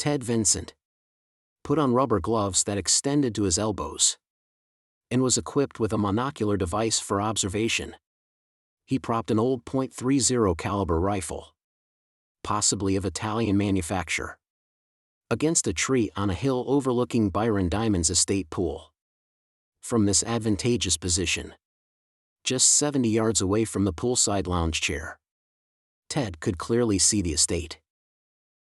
Ted Vincent put on rubber gloves that extended to his elbows and was equipped with a monocular device for observation. He propped an old .30 caliber rifle, possibly of Italian manufacture, against a tree on a hill overlooking Byron Diamond's estate pool. From this advantageous position, just 70 yards away from the poolside lounge chair, Ted could clearly see the estate.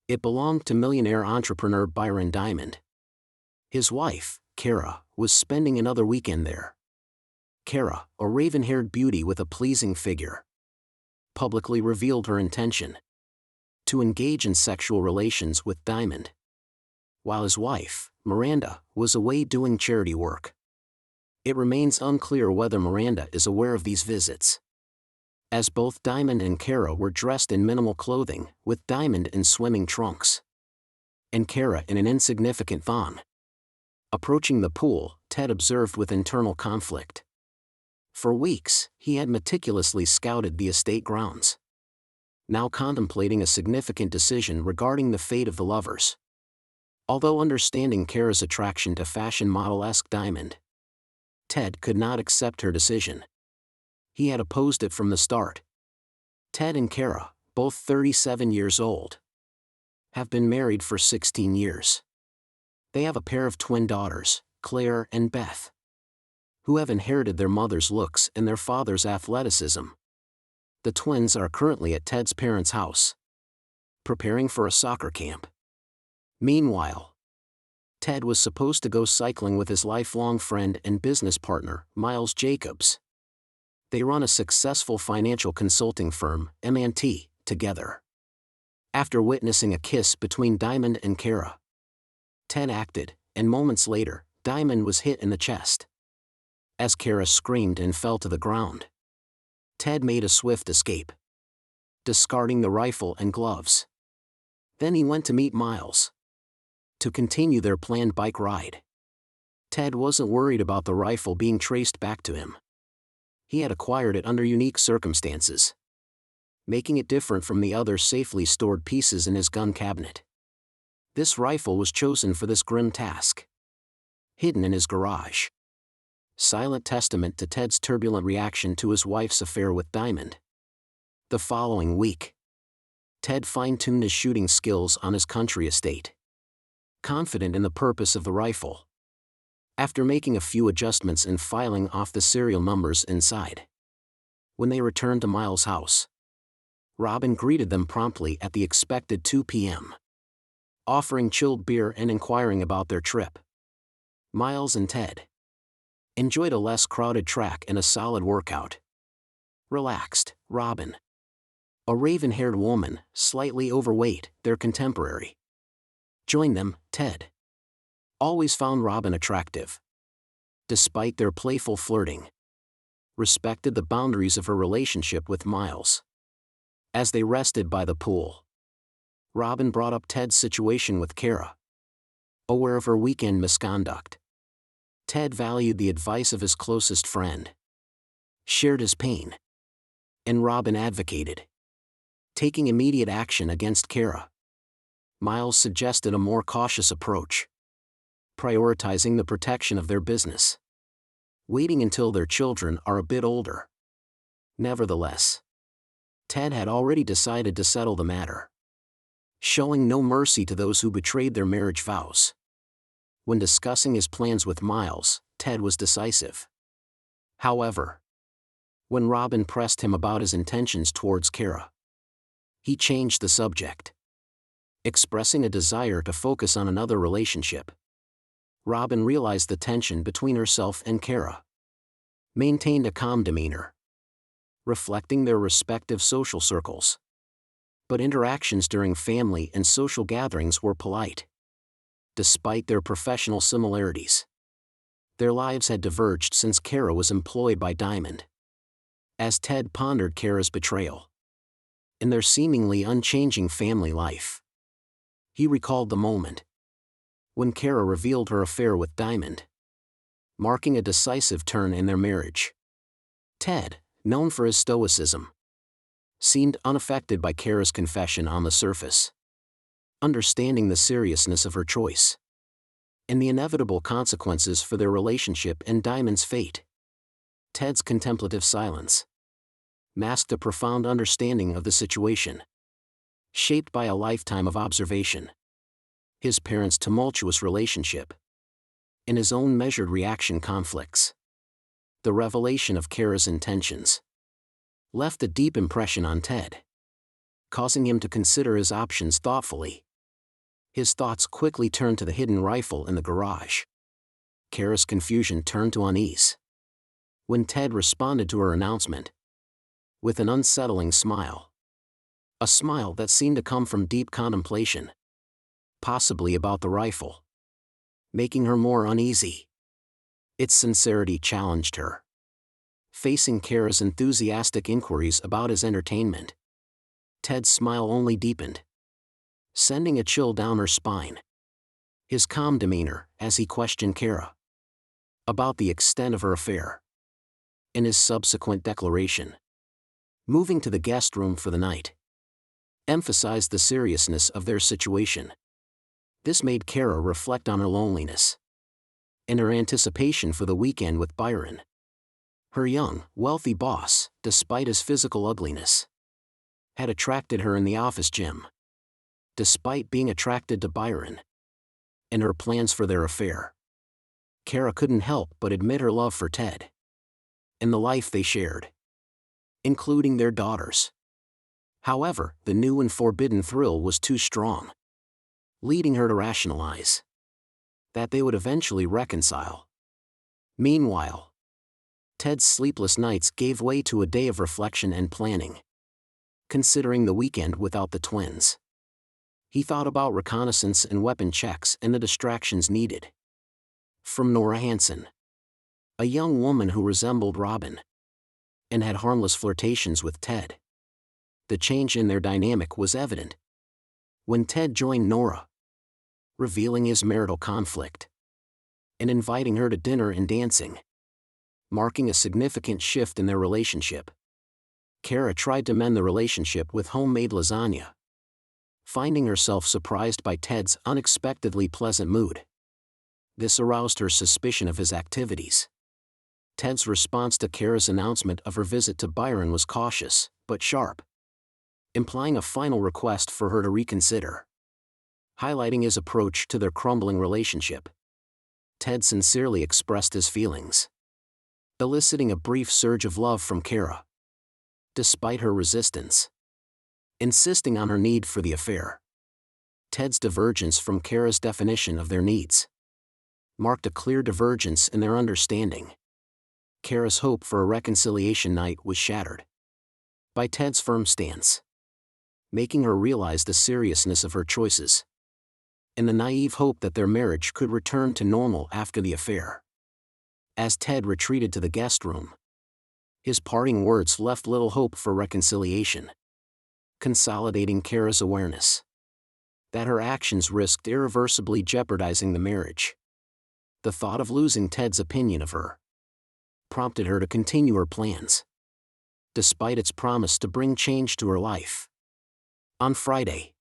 It belonged to millionaire entrepreneur Byron Diamond. His wife, Kara, was spending another weekend there. Kara, a raven-haired beauty with a pleasing figure, publicly revealed her intention to engage in sexual relations with Diamond, while his wife, Miranda, was away doing charity work. It remains unclear whether Miranda is aware of these visits, as both Diamond and Kara were dressed in minimal clothing, with Diamond in swimming trunks and Kara in an insignificant thong. Approaching the pool, Ted observed with internal conflict. For weeks, he had meticulously scouted the estate grounds, now contemplating a significant decision regarding the fate of the lovers. Although understanding Kara's attraction to fashion model-esque Diamond, Ted could not accept her decision. He had opposed it from the start. Ted and Kara, both 37 years old, have been married for 16 years. They have a pair of twin daughters, Claire and Beth, who have inherited their mother's looks and their father's athleticism. The twins are currently at Ted's parents' house, preparing for a soccer camp. Meanwhile, Ted was supposed to go cycling with his lifelong friend and business partner, Miles Jacobs. They run a successful financial consulting firm, M&T, together. After witnessing a kiss between Diamond and Kara, Ted acted, and moments later, Diamond was hit in the chest. As Kara screamed and fell to the ground, Ted made a swift escape, discarding the rifle and gloves. Then he went to meet Miles to continue their planned bike ride. Ted wasn't worried about the rifle being traced back to him. He had acquired it under unique circumstances, making it different from the other safely stored pieces in his gun cabinet. This rifle was chosen for this grim task, hidden in his garage. Silent testament to Ted's turbulent reaction to his wife's affair with Diamond. The following week, Ted fine-tuned his shooting skills on his country estate, confident in the purpose of the rifle. After making a few adjustments and filing off the serial numbers inside, when they returned to Miles' house, Robin greeted them promptly at the expected 2 p.m., offering chilled beer and inquiring about their trip. Miles and Ted enjoyed a less crowded track and a solid workout. Relaxed, Robin, a raven-haired woman, slightly overweight, their contemporary, joined them. Ted always found Robin attractive, despite their playful flirting, respected the boundaries of her relationship with Miles. As they rested by the pool, Robin brought up Ted's situation with Kara. Aware of her weekend misconduct, Ted valued the advice of his closest friend, shared his pain, and Robin advocated taking immediate action against Kara. Miles suggested a more cautious approach, prioritizing the protection of their business, waiting until their children are a bit older. Nevertheless, Ted had already decided to settle the matter, showing no mercy to those who betrayed their marriage vows. When discussing his plans with Miles, Ted was decisive. However, when Robin pressed him about his intentions towards Kara, he changed the subject, expressing a desire to focus on another relationship. Robin realized the tension between herself and Kara, maintained a calm demeanor, reflecting their respective social circles. But interactions during family and social gatherings were polite. Despite their professional similarities, their lives had diverged since Kara was employed by Diamond. As Ted pondered Kara's betrayal in their seemingly unchanging family life, he recalled the moment when Kara revealed her affair with Diamond, marking a decisive turn in their marriage. Ted, known for his stoicism, seemed unaffected by Kara's confession on the surface. understanding the seriousness of her choice and the inevitable consequences for their relationship and Diamond's fate. Ted's contemplative silence masked a profound understanding of the situation, shaped by a lifetime of observation. His parents' tumultuous relationship, and his own measured reaction conflicts. The revelation of Kara's intentions left a deep impression on Ted, causing him to consider his options thoughtfully. His thoughts quickly turned to the hidden rifle in the garage. Kara's confusion turned to unease when Ted responded to her announcement with an unsettling smile. A smile that seemed to come from deep contemplation, possibly about the rifle, making her more uneasy. Its sincerity challenged her. Facing Kara's enthusiastic inquiries about his entertainment, Ted's smile only deepened, sending a chill down her spine. His calm demeanor, as he questioned Kara about the extent of her affair, and his subsequent declaration, moving to the guest room for the night, emphasized the seriousness of their situation. This made Kara reflect on her loneliness and her anticipation for the weekend with Byron. Her young, wealthy boss, despite his physical ugliness, had attracted her in the office gym. Despite being attracted to Byron and her plans for their affair, Kara couldn't help but admit her love for Ted and the life they shared, including their daughters. However, the new and forbidden thrill was too strong, leading her to rationalize that they would eventually reconcile. Meanwhile, Ted's sleepless nights gave way to a day of reflection and planning. Considering the weekend without the twins, he thought about reconnaissance and weapon checks and the distractions needed. From Nora Hansen, a young woman who resembled Robin and had harmless flirtations with Ted. The change in their dynamic was evident when Ted joined Nora, revealing his marital conflict and inviting her to dinner and dancing, marking a significant shift in their relationship. Kara tried to mend the relationship with homemade lasagna, finding herself surprised by Ted's unexpectedly pleasant mood. This aroused her suspicion of his activities. Ted's response to Kara's announcement of her visit to Byron was cautious, but sharp, implying a final request for her to reconsider. Highlighting his approach to their crumbling relationship, Ted sincerely expressed his feelings, eliciting a brief surge of love from Kara. Despite her resistance, insisting on her need for the affair, Ted's divergence from Kara's definition of their needs marked a clear divergence in their understanding. Kara's hope for a reconciliation night was shattered by Ted's firm stance, making her realize the seriousness of her choices and the naive hope that their marriage could return to normal after the affair. As Ted retreated to the guest room, his parting words left little hope for reconciliation, consolidating Kara's awareness that her actions risked irreversibly jeopardizing the marriage. The thought of losing Ted's opinion of her prompted her to continue her plans, despite its promise to bring change to her life. On Friday,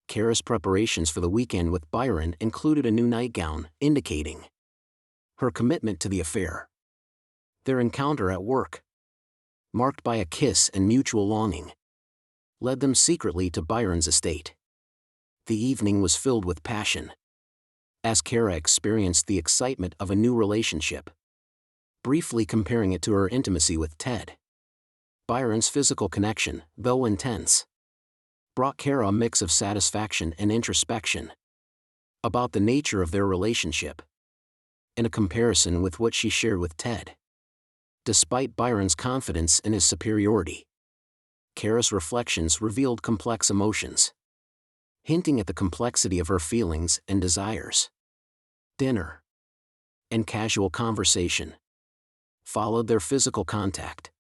Kara's preparations for the weekend with Byron included a new nightgown, indicating her commitment to the affair. Their encounter at work, marked by a kiss and mutual longing, led them secretly to Byron's estate. The evening was filled with passion, as Kara experienced the excitement of a new relationship, briefly comparing it to her intimacy with Ted. Byron's physical connection, though intense, brought Kara a mix of satisfaction and introspection about the nature of their relationship, in a comparison with what she shared with Ted. Despite Byron's confidence in his superiority, Kara's reflections revealed complex emotions, hinting at the complexity of her feelings and desires. Dinner and casual conversation followed their physical contact,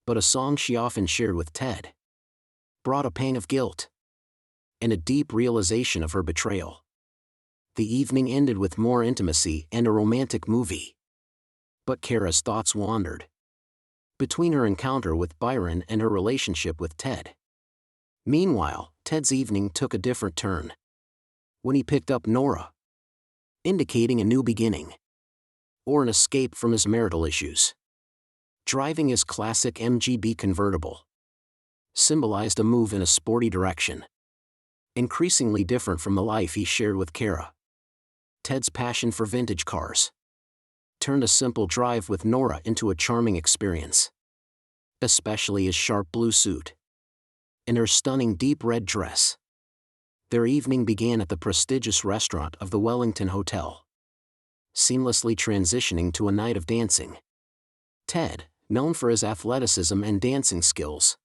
but a song she often shared with Ted brought a pang of guilt and a deep realization of her betrayal. The evening ended with more intimacy and a romantic movie, but Kara's thoughts wandered between her encounter with Byron and her relationship with Ted. Meanwhile, Ted's evening took a different turn when he picked up Nora, indicating a new beginning or an escape from his marital issues. Driving his classic MGB convertible symbolized a move in a sporty direction, increasingly different from the life he shared with Kara. Ted's passion for vintage cars turned a simple drive with Nora into a charming experience, especially his sharp blue suit and her stunning deep red dress. Their evening began at the prestigious restaurant of the Wellington Hotel, seamlessly transitioning to a night of dancing. Ted, known for his athleticism and dancing skills,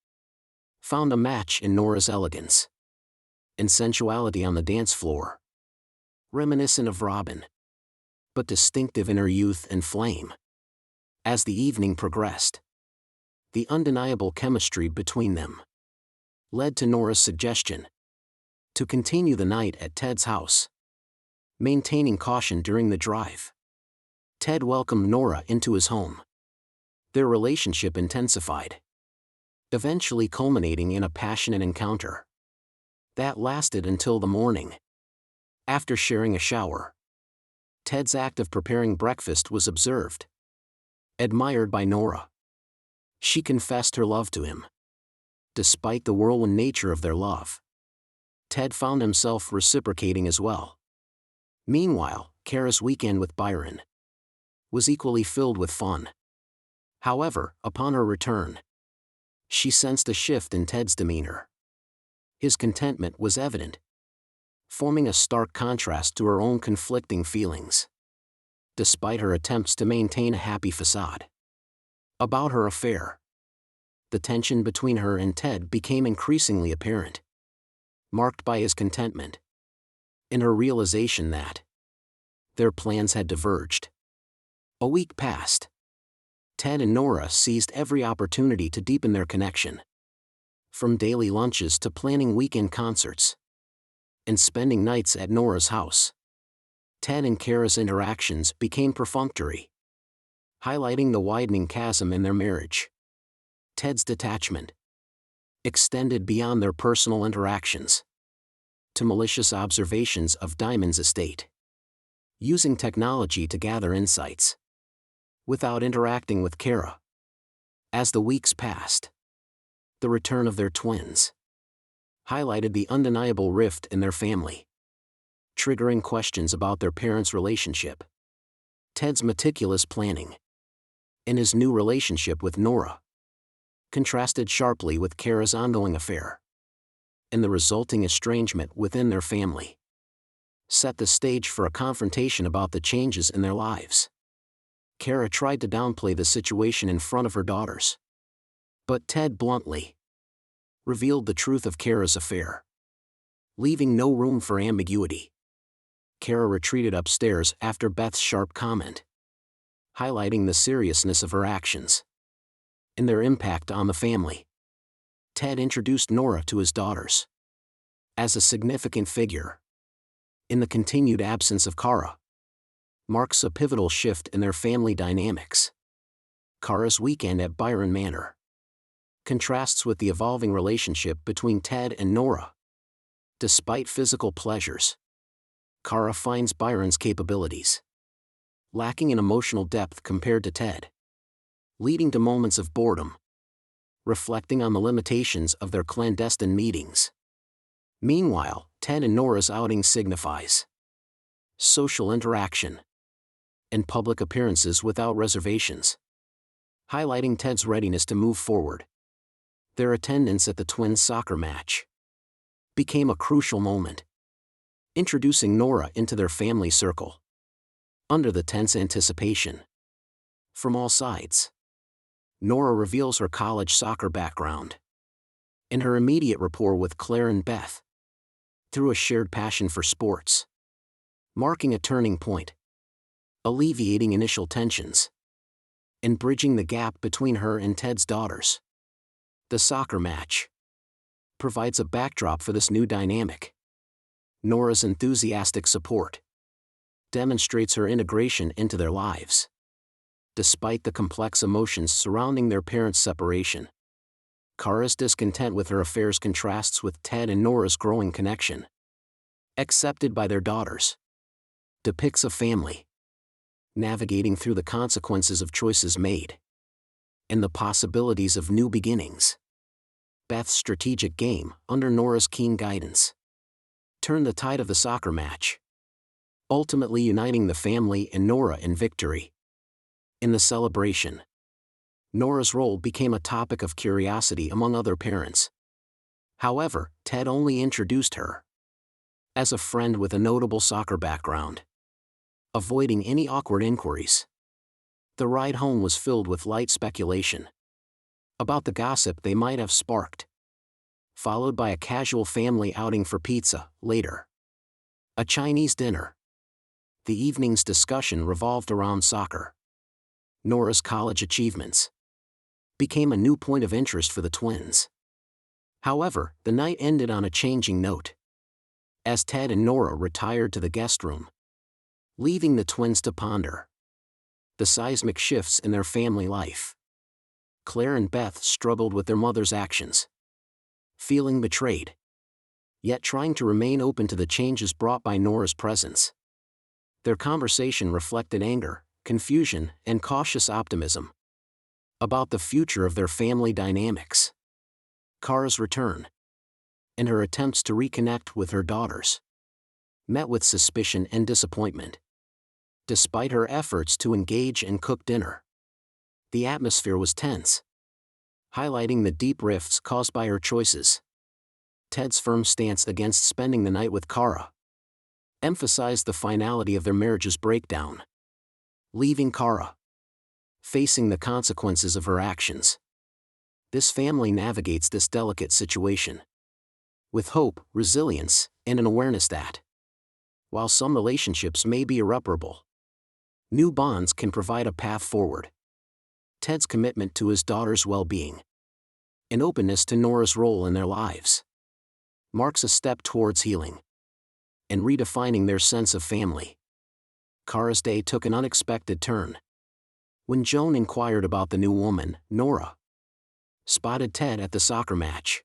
found a match in Nora's elegance and sensuality on the dance floor, reminiscent of Robin, but distinctive in her youth and flame. As the evening progressed, the undeniable chemistry between them led to Nora's suggestion to continue the night at Ted's house, maintaining caution during the drive. Ted welcomed Nora into his home. Their relationship intensified, eventually culminating in a passionate encounter that lasted until the morning. After sharing a shower, Ted's act of preparing breakfast was observed, admired by Nora. She confessed her love to him. Despite the whirlwind nature of their love, Ted found himself reciprocating as well. Meanwhile, Kara's weekend with Byron was equally filled with fun. However, upon her return, she sensed a shift in Ted's demeanor. His contentment was evident, forming a stark contrast to her own conflicting feelings. Despite her attempts to maintain a happy facade about her affair, the tension between her and Ted became increasingly apparent, marked by his contentment and her realization that their plans had diverged. A week passed. Ted and Nora seized every opportunity to deepen their connection, from daily lunches to planning weekend concerts and spending nights at Nora's house. Ted and Kara's interactions became perfunctory, highlighting the widening chasm in their marriage. Ted's detachment extended beyond their personal interactions to malicious observations of Diamond's estate, using technology to gather insights without interacting with Kara. As the weeks passed, the return of their twins highlighted the undeniable rift in their family, triggering questions about their parents' relationship. Ted's meticulous planning and his new relationship with Nora contrasted sharply with Kara's ongoing affair, and the resulting estrangement within their family set the stage for a confrontation about the changes in their lives. Kara tried to downplay the situation in front of her daughters, but Ted bluntly revealed the truth of Kara's affair, leaving no room for ambiguity. Kara retreated upstairs after Beth's sharp comment, highlighting the seriousness of her actions and their impact on the family. Ted introduced Nora to his daughters as a significant figure in the continued absence of Kara, marks a pivotal shift in their family dynamics. Kara's weekend at Byron Manor contrasts with the evolving relationship between Ted and Nora. Despite physical pleasures, Kara finds Byron's capabilities lacking in emotional depth compared to Ted, leading to moments of boredom, reflecting on the limitations of their clandestine meetings. Meanwhile, Ted and Nora's outing signifies social interaction and public appearances without reservations, highlighting Ted's readiness to move forward. Their attendance at the twins' soccer match became a crucial moment, introducing Nora into their family circle. Under the tense anticipation from all sides, Nora reveals her college soccer background and her immediate rapport with Claire and Beth through a shared passion for sports, marking a turning point, alleviating initial tensions, and bridging the gap between her and Ted's daughters. The soccer match provides a backdrop for this new dynamic. Nora's enthusiastic support demonstrates her integration into their lives, despite the complex emotions surrounding their parents' separation. Kara's discontent with her affairs contrasts with Ted and Nora's growing connection. Accepted by their daughters. Depicts a family navigating through the consequences of choices made and the possibilities of new beginnings. Beth's strategic game, under Nora's keen guidance, turned the tide of the soccer match, ultimately uniting the family and Nora in victory. In the celebration, Nora's role became a topic of curiosity among other parents. However, Ted only introduced her as a friend with a notable soccer background, avoiding any awkward inquiries. The ride home was filled with light speculation about the gossip they might have sparked, followed by a casual family outing for pizza. Later, a Chinese dinner. The evening's discussion revolved around soccer. Nora's college achievements became a new point of interest for the twins. However, the night ended on a changing note, as Ted and Nora retired to the guest room, leaving the twins to ponder the seismic shifts in their family life. Claire and Beth struggled with their mother's actions, feeling betrayed, yet trying to remain open to the changes brought by Nora's presence. Their conversation reflected anger, confusion, and cautious optimism about the future of their family dynamics. Kara's return and her attempts to reconnect with her daughters met with suspicion and disappointment. Despite her efforts to engage and cook dinner, the atmosphere was tense, highlighting the deep rifts caused by her choices. Ted's firm stance against spending the night with Kara emphasized the finality of their marriage's breakdown, leaving Kara facing the consequences of her actions. This family navigates this delicate situation with hope, resilience, and an awareness that, while some relationships may be irreparable, new bonds can provide a path forward. Ted's commitment to his daughter's well-being and openness to Nora's role in their lives marks a step towards healing and redefining their sense of family. Kara's day took an unexpected turn. When Joan inquired about the new woman, Nora spotted Ted at the soccer match,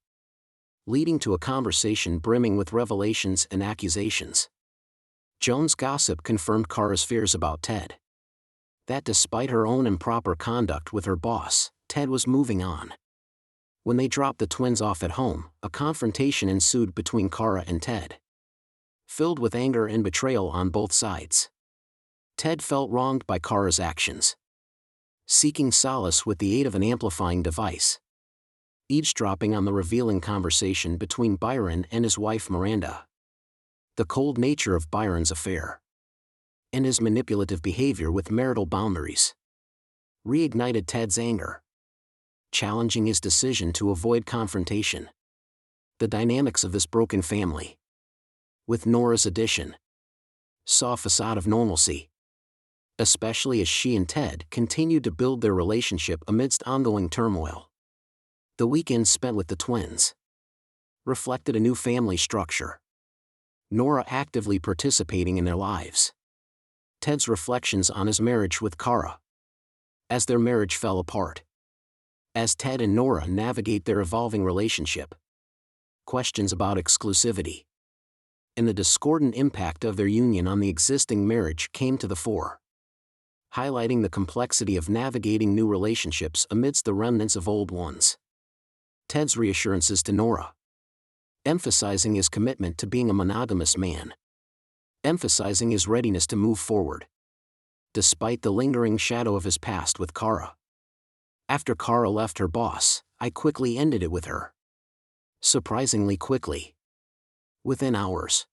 leading to a conversation brimming with revelations and accusations. Joan's gossip confirmed Kara's fears about Ted, that despite her own improper conduct with her boss, Ted was moving on. When they dropped the twins off at home, a confrontation ensued between Kara and Ted, filled with anger and betrayal on both sides. Ted felt wronged by Kara's actions, seeking solace with the aid of an amplifying device, eavesdropping on the revealing conversation between Byron and his wife Miranda. The cold nature of Byron's affair and his manipulative behavior with marital boundaries reignited Ted's anger, challenging his decision to avoid confrontation. The dynamics of this broken family, with Nora's addition, saw a facade of normalcy, especially as she and Ted continued to build their relationship amidst ongoing turmoil. The weekend spent with the twins reflected a new family structure, Nora actively participating in their lives, Ted's reflections on his marriage with Kara as their marriage fell apart. As Ted and Nora navigate their evolving relationship, questions about exclusivity and the discordant impact of their union on the existing marriage came to the fore, highlighting the complexity of navigating new relationships amidst the remnants of old ones. Ted's reassurances to Nora, emphasizing his commitment to being a monogamous man, emphasizing his readiness to move forward, despite the lingering shadow of his past with Kara. After Kara left her boss, I quickly ended it with her. Surprisingly quickly. Within hours,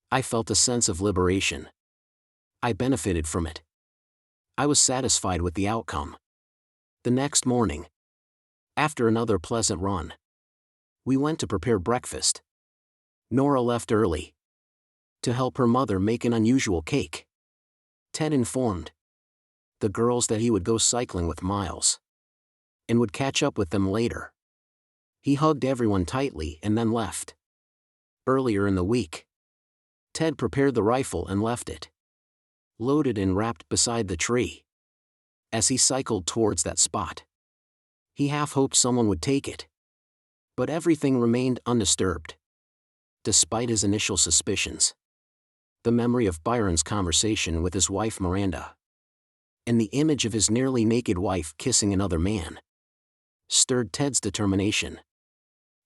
I felt a sense of liberation. I benefited from it. I was satisfied with the outcome. The next morning, after another pleasant run, we went to prepare breakfast. Nora left early to help her mother make an unusual cake. Ted informed the girls that he would go cycling with Miles and would catch up with them later. He hugged everyone tightly and then left. Earlier in the week, Ted prepared the rifle and left it loaded and wrapped beside the tree. As he cycled towards that spot, he half hoped someone would take it, But everything remained undisturbed. Despite his initial suspicions, the memory of Byron's conversation with his wife Miranda, and the image of his nearly naked wife kissing another man, stirred Ted's determination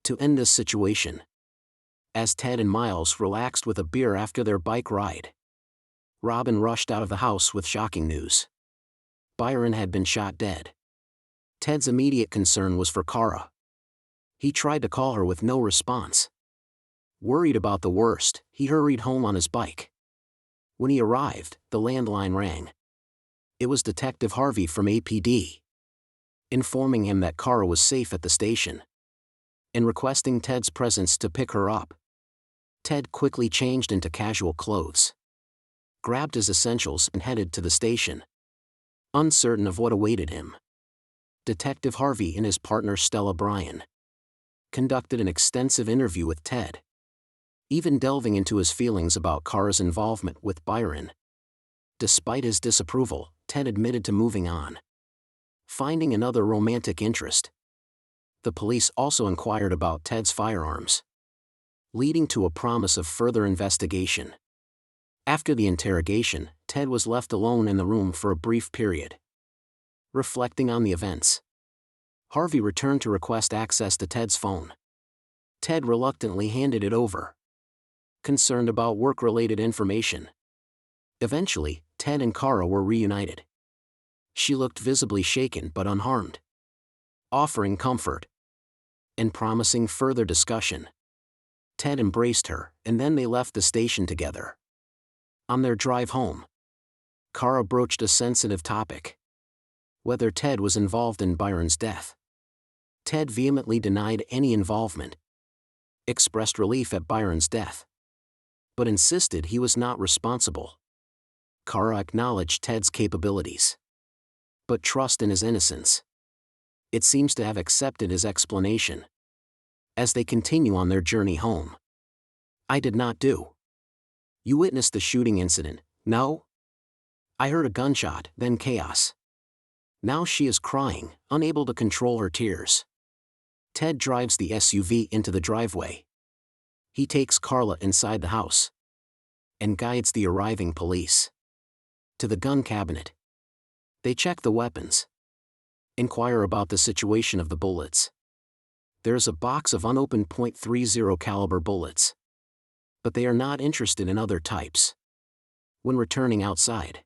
to end this situation. As Ted and Miles relaxed with a beer after their bike ride, Robin rushed out of the house with shocking news. Byron had been shot dead. Ted's immediate concern was for Kara. He tried to call her with no response. Worried about the worst, he hurried home on his bike. When he arrived, the landline rang. It was Detective Harvey from APD, informing him that Kara was safe at the station, and requesting Ted's presence to pick her up. Ted quickly changed into casual clothes, grabbed his essentials and headed to the station, uncertain of what awaited him. Detective Harvey and his partner Stella Bryan conducted an extensive interview with Ted, even delving into his feelings about Kara's involvement with Byron. Despite his disapproval, Ted admitted to moving on, finding another romantic interest. The police also inquired about Ted's firearms, leading to a promise of further investigation. After the interrogation, Ted was left alone in the room for a brief period. Reflecting on the events, Harvey returned to request access to Ted's phone. Ted reluctantly handed it over, concerned about work-related information. Eventually, Ted and Kara were reunited. She looked visibly shaken but unharmed, offering comfort and promising further discussion. Ted embraced her, and then they left the station together. On their drive home, Kara broached a sensitive topic: whether Ted was involved in Byron's death. Ted vehemently denied any involvement, expressed relief at Byron's death, but insisted he was not responsible. Kara acknowledged Ted's capabilities, but trust in his innocence. It seems to have accepted his explanation. As they continue on their journey home, "I did not do." "You witnessed the shooting incident, no?" "I heard a gunshot, then chaos." Now she is crying, unable to control her tears. Ted drives the SUV into the driveway. He takes Carla inside the house and guides the arriving police to the gun cabinet. They check the weapons, inquire about the situation of the bullets. There's a box of unopened .30 caliber bullets, but they are not interested in other types. When returning outside,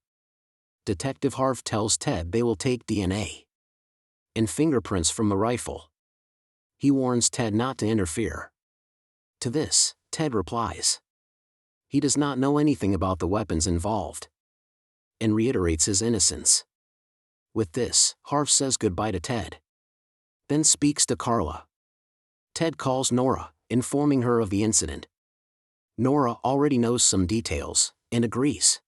Detective Harv tells Ted they will take DNA and fingerprints from the rifle. He warns Ted not to interfere. To this, Ted replies he does not know anything about the weapons involved, and reiterates his innocence. With this, Harv says goodbye to Ted, then speaks to Carla. Ted calls Nora, informing her of the incident. Nora already knows some details, and agrees.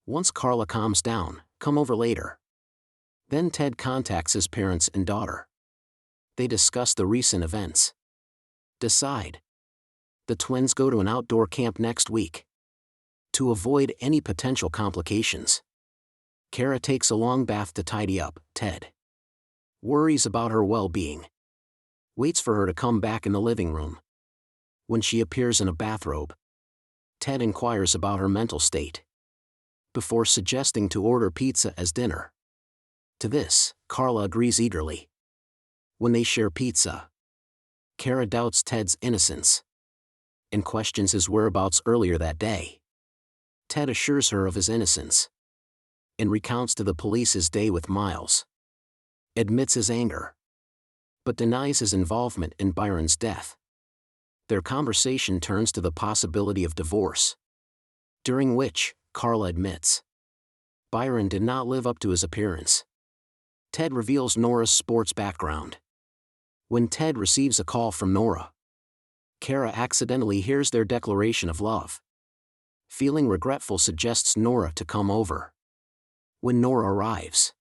Once Carla calms down, come over later. Then Ted contacts his parents and daughter. They discuss the recent events. Decide. The twins go to an outdoor camp next week. To avoid any potential complications, Kara takes a long bath to tidy up. Ted worries about her well-being, waits for her to come back in the living room. When she appears in a bathrobe, Ted inquires about her mental state, before suggesting to order pizza as dinner. To this, Carla agrees eagerly. When they share pizza, Kara doubts Ted's innocence and questions his whereabouts earlier that day. Ted assures her of his innocence and recounts to the police his day with Miles, admits his anger, but denies his involvement in Byron's death. Their conversation turns to the possibility of divorce, during which Carla admits Byron did not live up to his appearance. Ted reveals Nora's sports background. When Ted receives a call from Nora, Kara accidentally hears their declaration of love. Feeling regretful, suggests Nora to come over. When Nora arrives,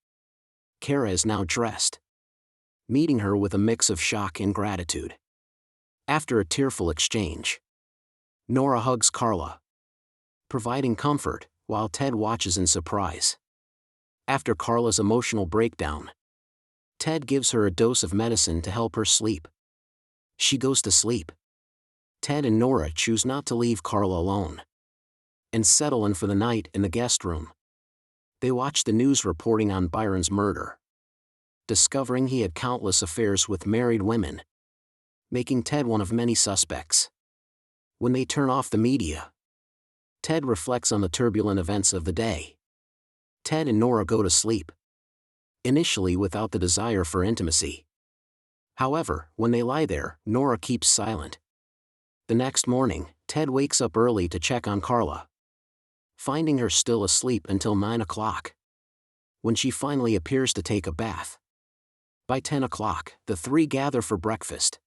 Kara is now dressed, meeting her with a mix of shock and gratitude. After a tearful exchange, Nora hugs Carla, providing comfort, while Ted watches in surprise. After Carla's emotional breakdown, Ted gives her a dose of medicine to help her sleep. She goes to sleep. Ted and Nora choose not to leave Carla alone and settle in for the night in the guest room. They watch the news reporting on Byron's murder, discovering he had countless affairs with married women, making Ted one of many suspects. When they turn off the media, Ted reflects on the turbulent events of the day. Ted and Nora go to sleep, initially without the desire for intimacy. However, when they lie there, Nora keeps silent. The next morning, Ted wakes up early to check on Carla, finding her still asleep until 9 o'clock, when she finally appears to take a bath. By 10 o'clock, the three gather for breakfast,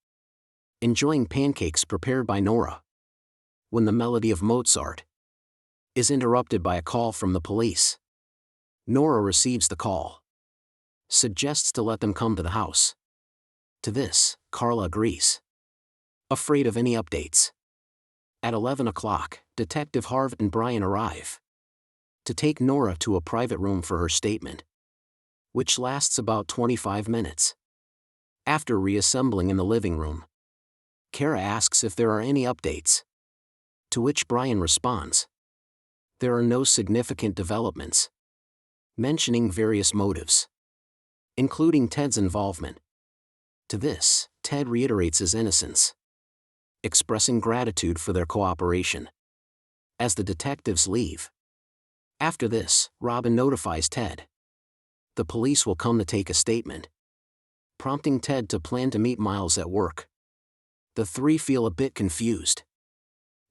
enjoying pancakes prepared by Nora, when the melody of Mozart is interrupted by a call from the police. Nora receives the call, suggests to let them come to the house. To this, Carla agrees, afraid of any updates. At 11 o'clock, Detective Harv and Brian arrive to take Nora to a private room for her statement, which lasts about 25 minutes. After reassembling in the living room, Kara asks if there are any updates, to which Brian responds, "There are no significant developments," mentioning various motives, including Ted's involvement. To this, Ted reiterates his innocence, expressing gratitude for their cooperation. As the detectives leave, after this, Robin notifies Ted the police will come to take a statement, prompting Ted to plan to meet Miles at work. The three feel a bit confused,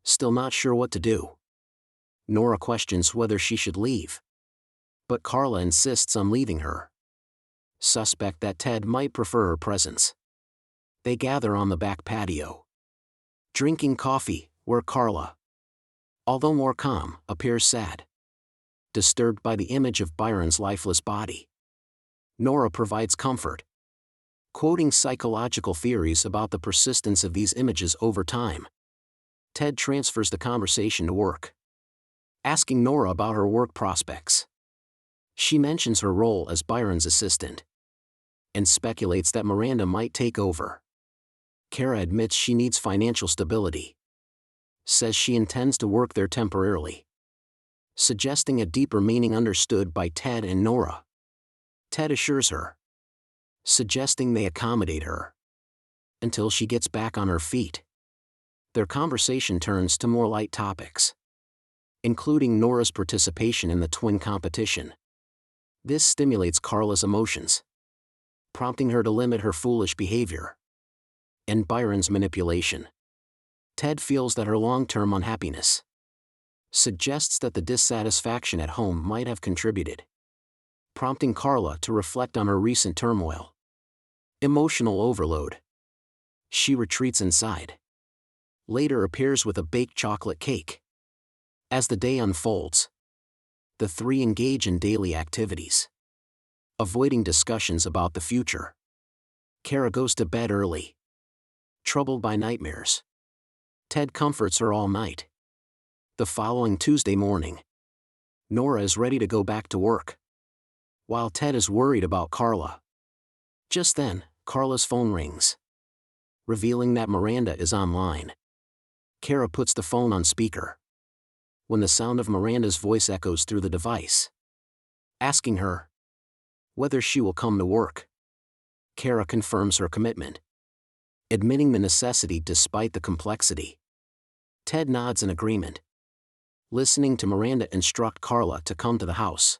still not sure what to do. Nora questions whether she should leave, but Carla insists on leaving her, suspect that Ted might prefer her presence. They gather on the back patio, drinking coffee, where Carla, although more calm, appears sad, disturbed by the image of Byron's lifeless body. Nora provides comfort, quoting psychological theories about the persistence of these images over time. Ted transfers the conversation to work, asking Nora about her work prospects. She mentions her role as Byron's assistant, and speculates that Miranda might take over. Kara admits she needs financial stability, says she intends to work there temporarily, suggesting a deeper meaning understood by Ted and Nora. Ted assures her, suggesting they accommodate her until she gets back on her feet. Their conversation turns to more light topics, including Nora's participation in the twin competition. This stimulates Carla's emotions, prompting her to limit her foolish behavior, and Byron's manipulation. Ted feels that her long-term unhappiness suggests that the dissatisfaction at home might have contributed, prompting Carla to reflect on her recent turmoil. Emotional overload. She retreats inside, later appears with a baked chocolate cake. As the day unfolds, the three engage in daily activities, avoiding discussions about the future. Kara goes to bed early, troubled by nightmares. Ted comforts her all night. The following Tuesday morning, Nora is ready to go back to work, while Ted is worried about Carla. Just then, Carla's phone rings, revealing that Miranda is online. Kara puts the phone on speaker, when the sound of Miranda's voice echoes through the device, asking her whether she will come to work. Kara confirms her commitment, admitting the necessity despite the complexity. Ted nods in agreement, listening to Miranda instruct Carla to come to the house,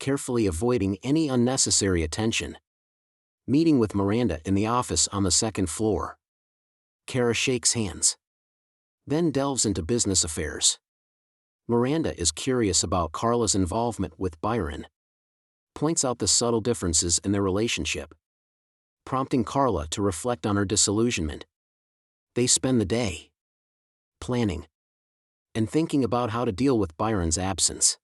carefully avoiding any unnecessary attention. Meeting with Miranda in the office on the second floor, Kara shakes hands, then delves into business affairs. Miranda is curious about Carla's involvement with Byron, points out the subtle differences in their relationship, prompting Carla to reflect on her disillusionment. They spend the day planning and thinking about how to deal with Byron's absence,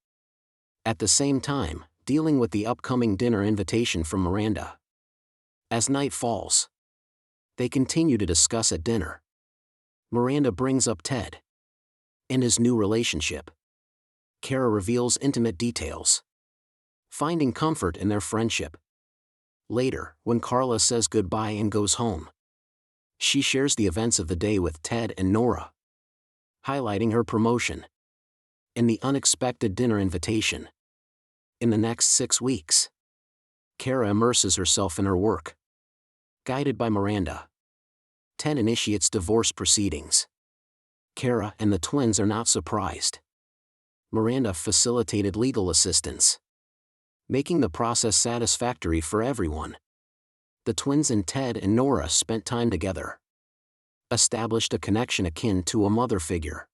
at the same time dealing with the upcoming dinner invitation from Miranda. As night falls, they continue to discuss at dinner. Miranda brings up Ted and his new relationship. Kara reveals intimate details, finding comfort in their friendship. Later, when Carla says goodbye and goes home, She shares the events of the day with Ted and Nora, highlighting her promotion and the unexpected dinner invitation. In the next 6 weeks, Kara immerses herself in her work. Guided by Miranda, Ted initiates divorce proceedings. Kara and the twins are not surprised. Miranda facilitated legal assistance, making the process satisfactory for everyone. The twins and Ted and Nora spent time together, established a connection akin to a mother figure,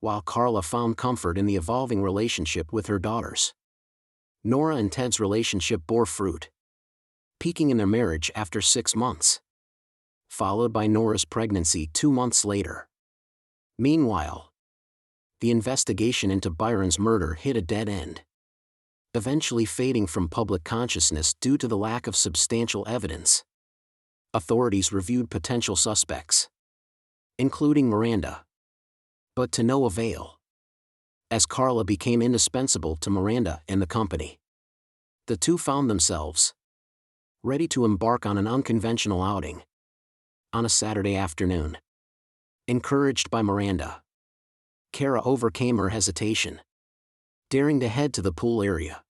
while Carla found comfort in the evolving relationship with her daughters. Nora and Ted's relationship bore fruit, peaking in their marriage after 6 months, followed by Nora's pregnancy 2 months later. Meanwhile, the investigation into Byron's murder hit a dead end, eventually fading from public consciousness due to the lack of substantial evidence. Authorities reviewed potential suspects, including Miranda, but to no avail, as Carla became indispensable to Miranda and the company. The two found themselves ready to embark on an unconventional outing on a Saturday afternoon. Encouraged by Miranda, Kara overcame her hesitation, daring to head to the pool area.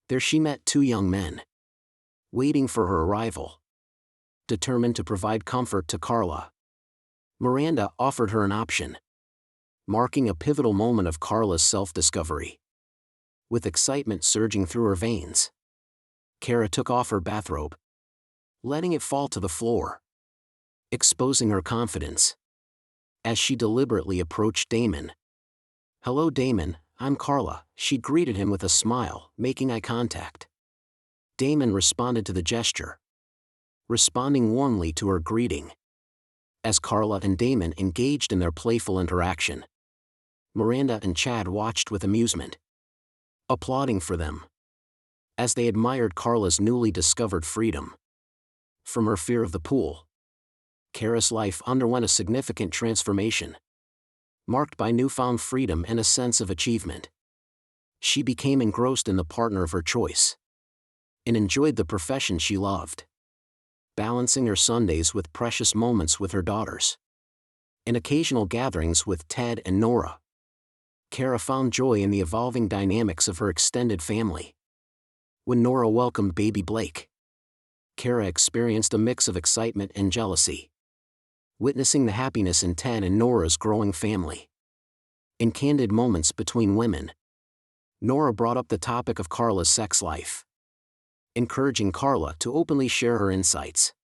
There she met 2 young men, waiting for her arrival. Determined to provide comfort to Carla, Miranda offered her an option, marking a pivotal moment of Carla's self-discovery. With excitement surging through her veins, Kara took off her bathrobe, letting it fall to the floor, exposing her confidence. As she deliberately approached Damon. "Hello Damon, I'm Carla," she greeted him with a smile, making eye contact. Damon responded to the gesture, responding warmly to her greeting. As Carla and Damon engaged in their playful interaction, Miranda and Chad watched with amusement, applauding for them, as they admired Carla's newly discovered freedom. From her fear of the pool, Kara's life underwent a significant transformation, marked by newfound freedom and a sense of achievement. She became engrossed in the partner of her choice, and enjoyed the profession she loved, balancing her Sundays with precious moments with her daughters and occasional gatherings with Ted and Nora. Kara found joy in the evolving dynamics of her extended family. When Nora welcomed baby Blake, Kara experienced a mix of excitement and jealousy, witnessing the happiness in Ted and Nora's growing family. In candid moments between women, Nora brought up the topic of Carla's sex life, encouraging Carla to openly share her insights.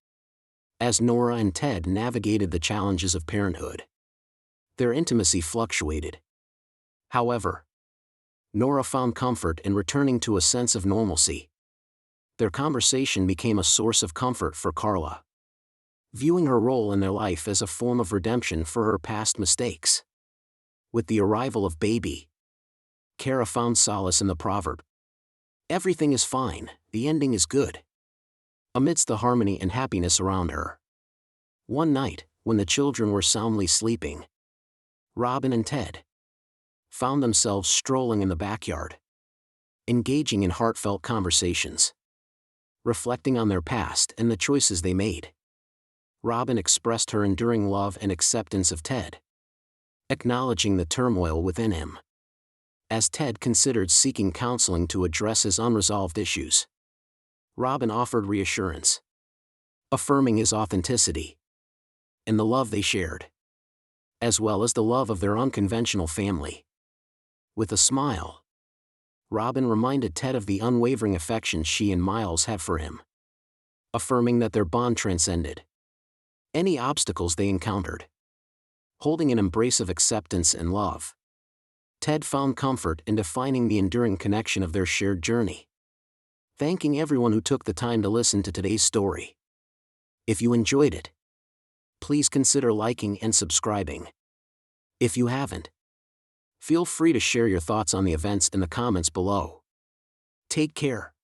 As Nora and Ted navigated the challenges of parenthood, their intimacy fluctuated. However, Nora found comfort in returning to a sense of normalcy. Their conversation became a source of comfort for Carla, viewing her role in their life as a form of redemption for her past mistakes. With the arrival of baby, Kara found solace in the proverb, "Everything is fine, the ending is good," amidst the harmony and happiness around her. One night, when the children were soundly sleeping, Robin and Ted found themselves strolling in the backyard, engaging in heartfelt conversations, reflecting on their past and the choices they made. Robin expressed her enduring love and acceptance of Ted, acknowledging the turmoil within him. As Ted considered seeking counseling to address his unresolved issues, Robin offered reassurance, affirming his authenticity and the love they shared, as well as the love of their unconventional family. With a smile, Robin reminded Ted of the unwavering affection she and Miles had for him, affirming that their bond transcended any obstacles they encountered. Holding an embrace of acceptance and love, Ted found comfort in defining the enduring connection of their shared journey. Thanking everyone who took the time to listen to today's story. If you enjoyed it, please consider liking and subscribing. If you haven't, feel free to share your thoughts on the events in the comments below. Take care.